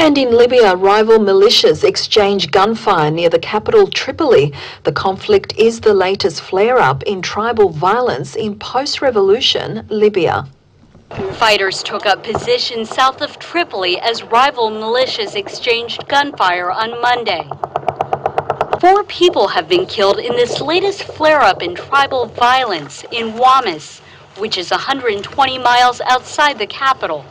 And in Libya, rival militias exchange gunfire near the capital Tripoli. The conflict is the latest flare-up in tribal violence in post-revolution Libya. Fighters took up positions south of Tripoli as rival militias exchanged gunfire on Monday. 4 people have been killed in this latest flare-up in tribal violence in Hormuz, which is 120 miles outside the capital.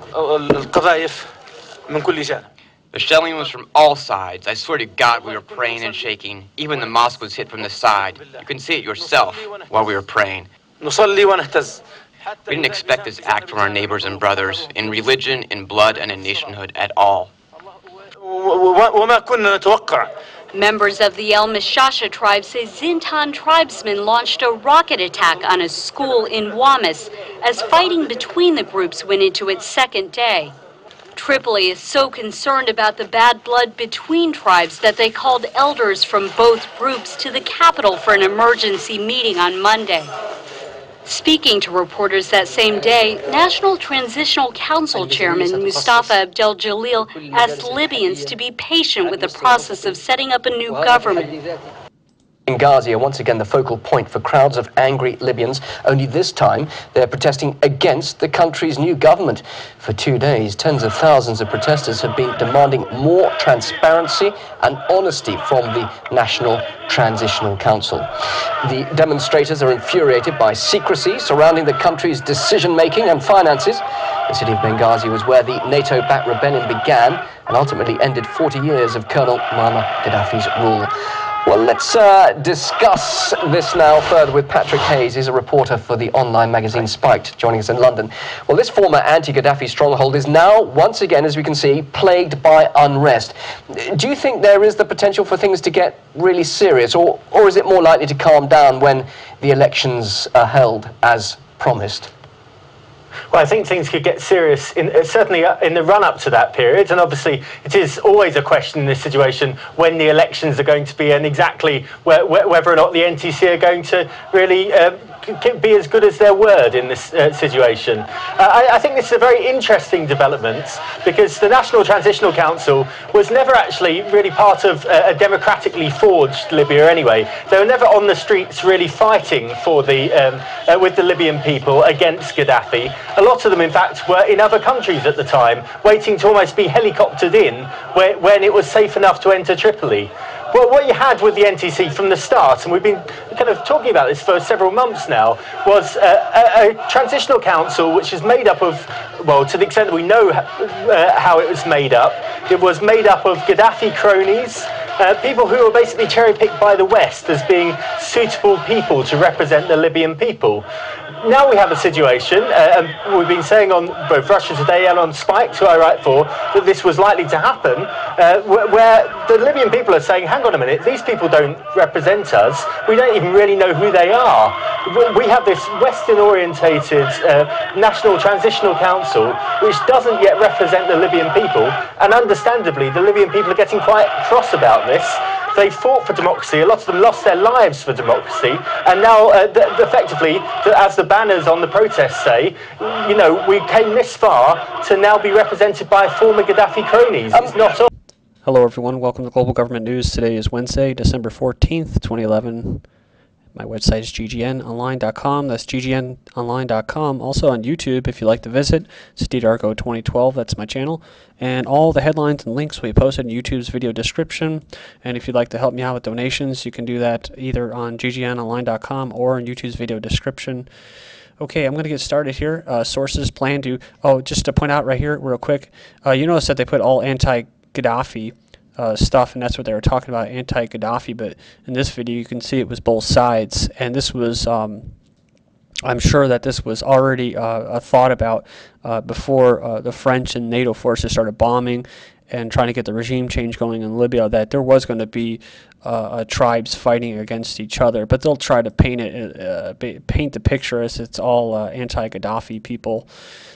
The shelling was from all sides. I swear to God, we were praying and shaking. Even the mosque was hit from the side. You can see it yourself while we were praying. We didn't expect this act from our neighbors and brothers, in religion, in blood, and in nationhood at all. Members of the El Mishasha tribe say Zintan tribesmen launched a rocket attack on a school in Hormuz as fighting between the groups went into its second day. Tripoli is so concerned about the bad blood between tribes that they called elders from both groups to the capital for an emergency meeting on Monday. Speaking to reporters that same day, National Transitional Council Chairman Mustafa Abdel Jalil asked Libyans to be patient with the process of setting up a new government. Benghazi are once again the focal point for crowds of angry Libyans, only this time they're protesting against the country's new government. For 2 days, tens of thousands of protesters have been demanding more transparency and honesty from the National Transitional Council. The demonstrators are infuriated by secrecy surrounding the country's decision-making and finances. The city of Benghazi was where the NATO-backed rebellion began and ultimately ended 40 years of Colonel Muammar Gaddafi's rule. Well, let's discuss this now further with Patrick Hayes. He's a reporter for the online magazine Spiked, joining us in London. Well, this former anti-Gaddafi stronghold is now, once again, as we can see, plagued by unrest. Do you think there is the potential for things to get really serious, or is it more likely to calm down when the elections are held as promised? Well, I think things could get serious, certainly in the run-up to that period, and obviously it is always a question in this situation when the elections are going to be and exactly whether or not the NTC are going to really be as good as their word in this situation. I think this is a very interesting development because the National Transitional Council was never actually really part of a democratically forged Libya anyway. They were never on the streets really fighting for with the Libyan people against Gaddafi. A lot of them, in fact, were in other countries at the time, waiting to almost be helicoptered in when it was safe enough to enter Tripoli. Well, what you had with the NTC from the start, and we've been kind of talking about this for several months now, was a transitional council which is made up of, well, to the extent that we know how it was made up, it was made up of Gaddafi cronies, people who were basically cherry-picked by the West as being suitable people to represent the Libyan people. Now we have a situation, and we've been saying on both Russia Today and on Spiked, who I write for, that this was likely to happen, where the Libyan people are saying, hang on a minute, these people don't represent us, we don't even really know who they are. We have this Western-orientated National Transitional Council, which doesn't yet represent the Libyan people, and understandably, the Libyan people are getting quite cross about this. They fought for democracy, a lot of them lost their lives for democracy, and now effectively, as the banners on the protests say, you know, we came this far to now be represented by former Gaddafi cronies. It's not all. Hello everyone, welcome to Global Government News. Today is Wednesday, December 14th, 2011. My website is ggnonline.com. That's ggnonline.com. Also on YouTube, if you'd like to visit, it's DDarko 2012. That's my channel. And all the headlines and links will be posted in YouTube's video description. And if you'd like to help me out with donations, you can do that either on ggnonline.com or in YouTube's video description. Okay, I'm going to get started here. Sources plan to... Oh, just to point out right here real quick, you notice that they put all anti-Gaddafi stuff, and that's what they were talking about, anti-Gaddafi, but in this video you can see it was both sides, and this was I'm sure that this was already thought about before the French and NATO forces started bombing and trying to get the regime change going in Libya, that there was going to be tribes fighting against each other, but they'll try to paint the picture as it's all anti-Gaddafi people.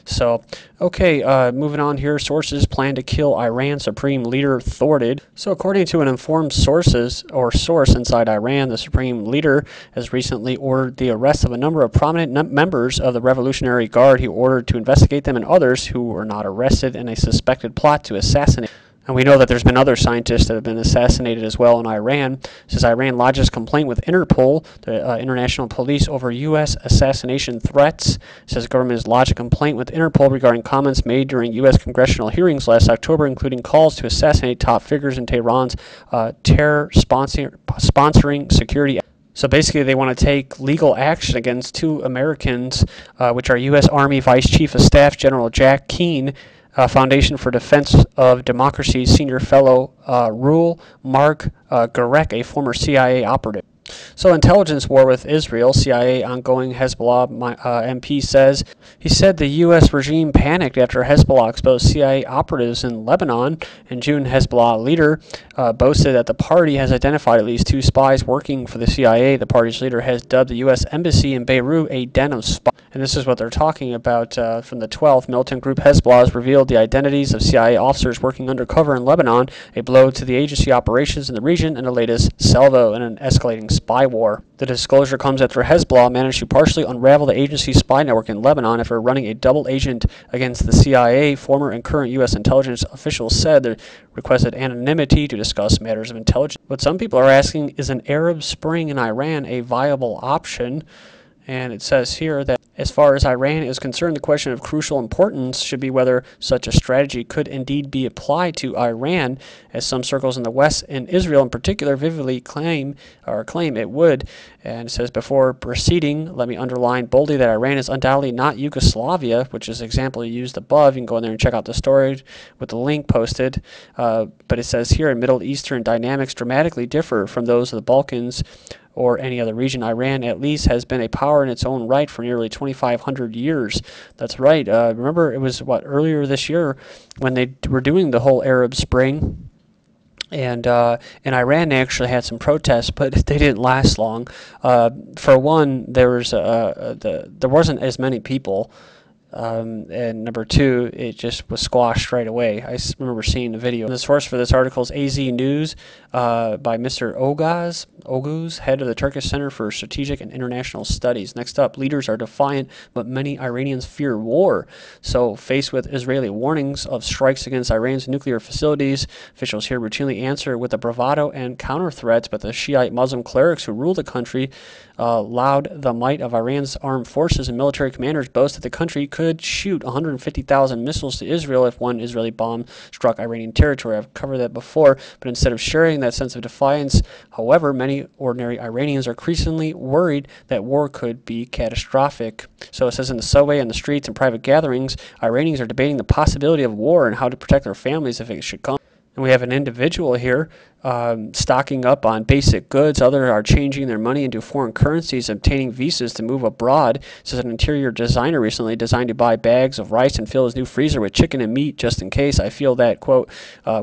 So, okay, moving on here. Sources plan to kill Iran Supreme Leader thwarted. So, according to an informed source inside Iran, the Supreme Leader has recently ordered the arrest of a number of prominent members of the Revolutionary Guard. He ordered to investigate them and others who were not arrested in a suspected plot to assassinate. And we know that there's been other scientists that have been assassinated as well in Iran. It says Iran lodges complaint with Interpol, the international police, over U.S. assassination threats. It says the government has lodged a complaint with Interpol regarding comments made during U.S. congressional hearings last October, including calls to assassinate top figures in Tehran's terror sponsoring security. So basically, they want to take legal action against 2 Americans, which are U.S. Army Vice Chief of Staff General Jack Keane, Foundation for Defense of Democracy's senior fellow Rule Mark Garek, a former CIA operative. So intelligence war with Israel, CIA ongoing, Hezbollah MP says. He said the U.S. regime panicked after Hezbollah exposed CIA operatives in Lebanon. In June, Hezbollah leader boasted that the party has identified at least 2 spies working for the CIA. The party's leader has dubbed the U.S. embassy in Beirut a den of spies. And this is what they're talking about from the 12th. Militant group Hezbollah has revealed the identities of CIA officers working undercover in Lebanon, a blow to the agency operations in the region, and the latest salvo in an escalating spy war. The disclosure comes after Hezbollah managed to partially unravel the agency's spy network in Lebanon after running a double agent against the CIA. Former and current U.S. intelligence officials said they requested anonymity to discuss matters of intelligence. What some people are asking, is an Arab Spring in Iran a viable option? And it says here that as far as Iran is concerned, the question of crucial importance should be whether such a strategy could indeed be applied to Iran, as some circles in the West and Israel in particular vividly claim it would. And it says, before proceeding, let me underline boldly that Iran is undoubtedly not Yugoslavia, which is the example used above. You can go in there and check out the story with the link posted. But it says here, in Middle Eastern dynamics dramatically differ from those of the Balkans or any other region. Iran, at least, has been a power in its own right for nearly 2,500 years. That's right. Remember, it was, earlier this year when they were doing the whole Arab Spring. And in Iran, they actually had some protests, but they didn't last long. For one, there wasn't as many people. And number 2, it just was squashed right away. I remember seeing the video. The source for this article is AZ News by Mr. Oguz, head of the Turkish Center for Strategic and International Studies. Next up, leaders are defiant, but many Iranians fear war. So faced with Israeli warnings of strikes against Iran's nuclear facilities, officials here routinely answer with the bravado and counter threats, but the Shiite Muslim clerics who rule the country laud the might of Iran's armed forces, and military commanders boast that the country could shoot 150,000 missiles to Israel if one Israeli bomb struck Iranian territory. I've covered that before, but instead of sharing that sense of defiance, however, many ordinary Iranians are increasingly worried that war could be catastrophic. So it says in the subway, and the streets, and private gatherings, Iranians are debating the possibility of war and how to protect their families if it should come. And we have an individual here stocking up on basic goods. Others are changing their money into foreign currencies, obtaining visas to move abroad. Says an interior designer recently designed to buy bags of rice and fill his new freezer with chicken and meat just in case. I feel that, quote,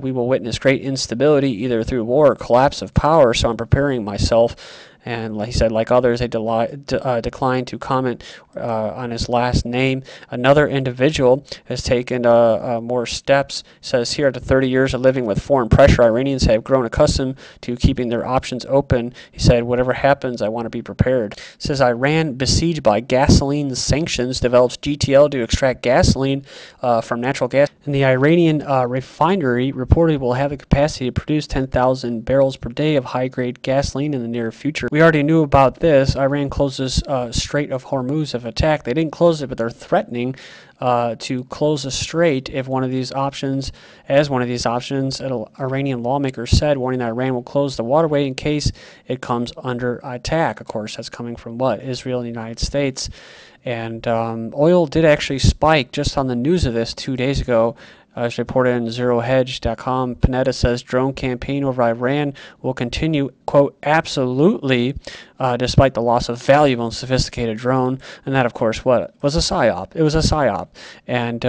we will witness great instability either through war or collapse of power, so I'm preparing myself. And like he said, like others, they declined to comment on his last name. Another individual has taken more steps. Says here, after 30 years of living with foreign pressure, Iranians have grown accustomed to keeping their options open. He said, whatever happens, I want to be prepared. Says Iran, besieged by gasoline sanctions, develops GTL to extract gasoline from natural gas. And the Iranian refinery reportedly will have the capacity to produce 10,000 barrels per day of high-grade gasoline in the near future. We already knew about this. Iran closes Strait of Hormuz if attacked. They didn't close it, but they're threatening to close the strait if one of these options, an Iranian lawmaker said, warning that Iran will close the waterway in case it comes under attack. Of course, that's coming from what? Israel and the United States. And oil did actually spike just on the news of this 2 days ago. As reported on ZeroHedge.com, Panetta says drone campaign over Iran will continue, quote, absolutely, despite the loss of valuable and sophisticated drone. And that, of course, what was a PSYOP. It was a PSYOP. And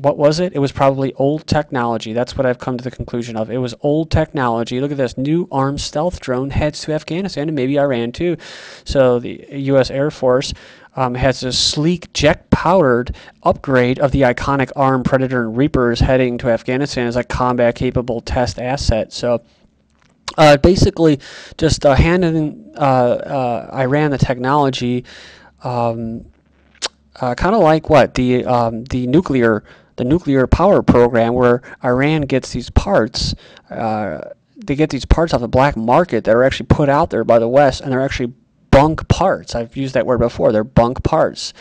what was it? It was probably old technology. That's what I've come to the conclusion of. It was old technology. Look at this. New armed stealth drone heads to Afghanistan and maybe Iran, too. So the U.S. Air Force has a sleek jet-powered upgrade of the iconic armed Predator and Reapers heading to Afghanistan as a combat-capable test asset. So basically just handing Iran the technology, kind of like what? The the nuclear power program, where Iran gets these parts. They get these parts off the black market that are actually put out there by the West, and they're actually bunk parts. I've used that word before. They're bunk parts.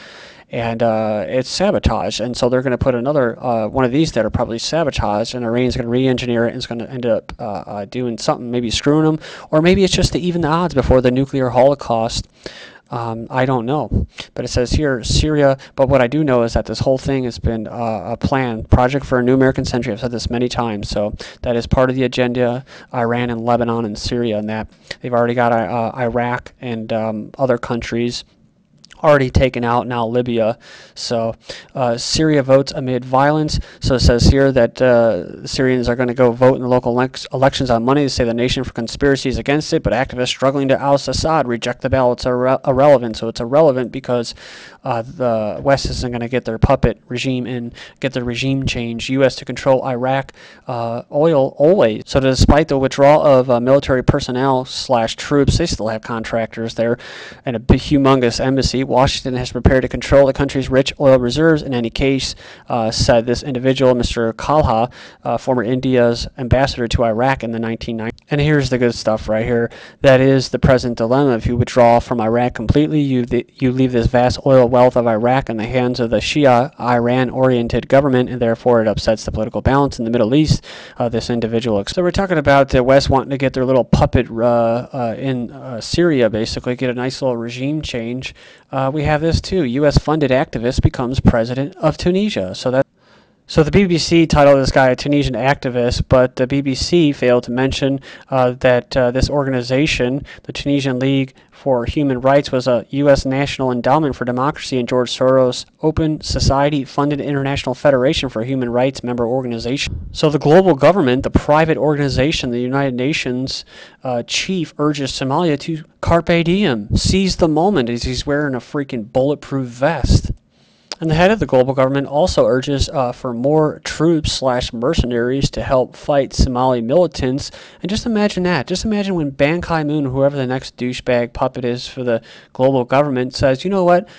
And it's sabotage. And so they're going to put another one of these that are probably sabotaged, and Iran's going to re-engineer it, and it's going to end up doing something, maybe screwing them, or maybe it's just to even the odds before the nuclear holocaust. I don't know. But it says here, Syria, but what I do know is that this whole thing has been a plan, project for a new American century. I've said this many times. So that is part of the agenda, Iran and Lebanon and Syria, and that they've already got Iraq and other countries already taken out, now Libya. So Syria votes amid violence. So it says here that Syrians are going to go vote in the local elections on Monday to say the nation for conspiracies against it, but activists struggling to oust Assad reject the ballots are irrelevant. So it's irrelevant because the West isn't going to get their puppet regime and get their regime change. U.S. to control Iraq oil always. So despite the withdrawal of military personnel / troops, they still have contractors there and a big, humongous embassy. Washington has prepared to control the country's rich oil reserves in any case, said this individual, Mr. Kalha, former India's ambassador to Iraq in the 1990s. And here's the good stuff right here. That is the present dilemma. If you withdraw from Iraq completely, you leave this vast oil wealth of Iraq in the hands of the Shia, Iran-oriented government, and therefore it upsets the political balance in the Middle East. This individual. So we're talking about the West wanting to get their little puppet in Syria, basically, get a nice little regime change. We have this too. U.S.-funded activist becomes president of Tunisia. So the BBC titled this guy a Tunisian activist, but the BBC failed to mention that this organization, the Tunisian League for Human Rights, was a U.S. National Endowment for Democracy and George Soros Open Society-funded International Federation for Human Rights member organization. So the global government, the private organization, the United Nations chief urges Somalia to carpe diem, seize the moment, as he's wearing a freaking bulletproof vest. And the head of the global government also urges for more troops / mercenaries to help fight Somali militants. And just imagine that. Just imagine when Ban Ki-moon, whoever the next douchebag puppet is for the global government, says, you know what,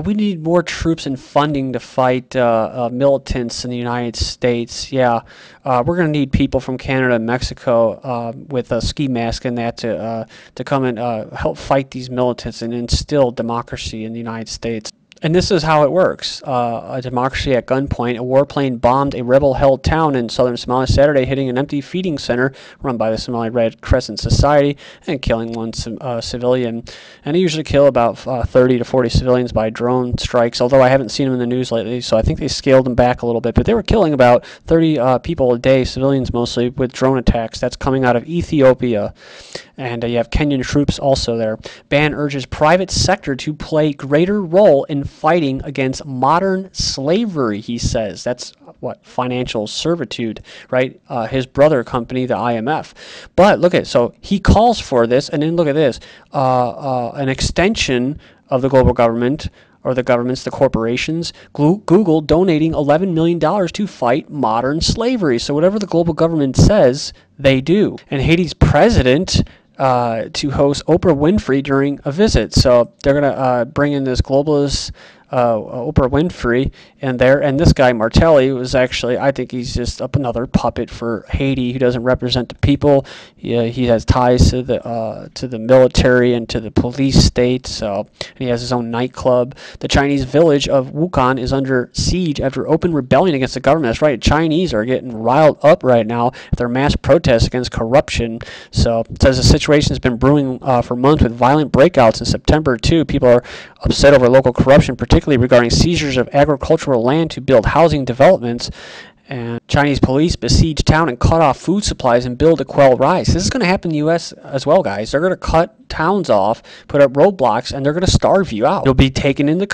we need more troops and funding to fight militants in the United States. Yeah, we're going to need people from Canada and Mexico with a ski mask and that to come and help fight these militants and instill democracy in the United States. And this is how it works. A democracy at gunpoint. A warplane bombed a rebel-held town in southern Somalia Saturday, hitting an empty feeding center run by the Somali Red Crescent Society and killing one civilian. And they usually kill about 30 to 40 civilians by drone strikes, although I haven't seen them in the news lately, so I think they scaled them back a little bit. But they were killing about 30 people a day, civilians mostly, with drone attacks. That's coming out of Ethiopia. And you have Kenyan troops also there. Ban urges private sector to play greater role in fighting against modern slavery, he says. That's what? Financial servitude, right? His brother company, the IMF. But look at it. So he calls for this, and then look at this. An extension of the global government, or the governments, the corporations, Google donating $11 million to fight modern slavery. So whatever the global government says, they do. And Haiti's president to host Oprah Winfrey during a visit. So they're going to bring in this globalist Oprah Winfrey and this guy Martelli was actually, I think he's just another puppet for Haiti who doesn't represent the people. He has ties to the military and to the police state. So and he has his own nightclub. The Chinese village of Wuhan is under siege after open rebellion against the government. That's right. Chinese are getting riled up right now after mass protests against corruption. So it says the situation has been brewing for months with violent breakouts in September too. People are upset over local corruption, particularly regarding seizures of agricultural land to build housing developments. And Chinese police besiege town and cut off food supplies and build to quell riots. This is going to happen in the U.S. as well, guys. They're going to cut towns off, put up roadblocks, and they're going to starve you out. You'll be taken into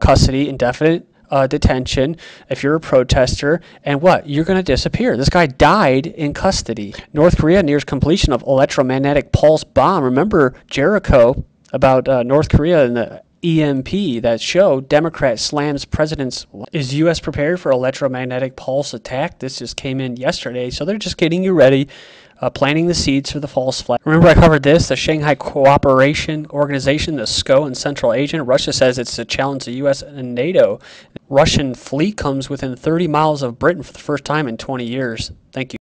custody, indefinite detention if you're a protester, and what? You're going to disappear. This guy died in custody. North Korea nears completion of electromagnetic pulse bomb. Remember Jericho about North Korea and the EMP that show Democrat slams president's. Is U.S. prepared for electromagnetic pulse attack? This just came in yesterday, so they're just getting you ready, planting the seeds for the false flag. Remember I covered this, the Shanghai Cooperation Organization, the SCO in Central Asia. Russia says it's a challenge to U.S. and NATO. Russian fleet comes within 30 miles of Britain for the first time in 20 years. Thank you.